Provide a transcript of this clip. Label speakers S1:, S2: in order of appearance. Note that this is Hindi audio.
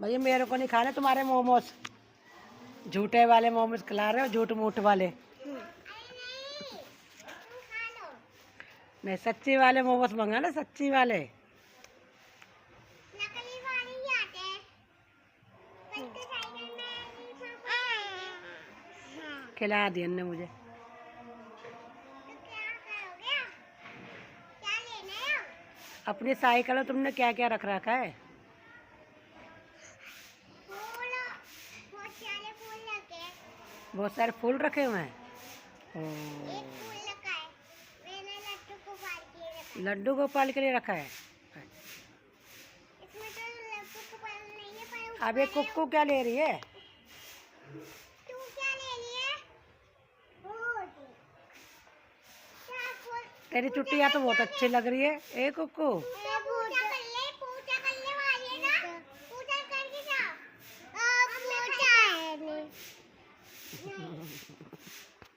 S1: भैया मेरे को नहीं खाने तुम्हारे मोमोज, झूठे वाले मोमोज खिला रहे हो, झूठ मूठ वाले। नहीं, सच्ची वाले मोमोज मंगा ना, सच्ची वाले।
S2: नकली वाले ही आते हैं।
S1: खिला दिया ने मुझे।
S2: तो क्या करोगे? क्या लेना है?
S1: अपनी साइकिल में तुमने क्या क्या रख रखा है?
S2: फूल, बहुत सारे फूल लगे।
S1: बहुत सारे फूल रखे हुए हैं।
S2: एक फूल लगा है, मैंने लड्डू को बाल के रखा है।
S1: लड्डू गोपाल के लिए रखा है।
S2: इसमें तो लड्डू को बाल नहीं है, पर
S1: अब ये कुक्कू क्या ले रही है?
S2: तू क्या ले लिए? क्या फूल?
S1: तेरी चुटिया तो बहुत अच्छी लग रही है। ए कुक्कू,
S2: पूजा करने वाली है ना? पूजा करके जाओ। पूजा है नहीं।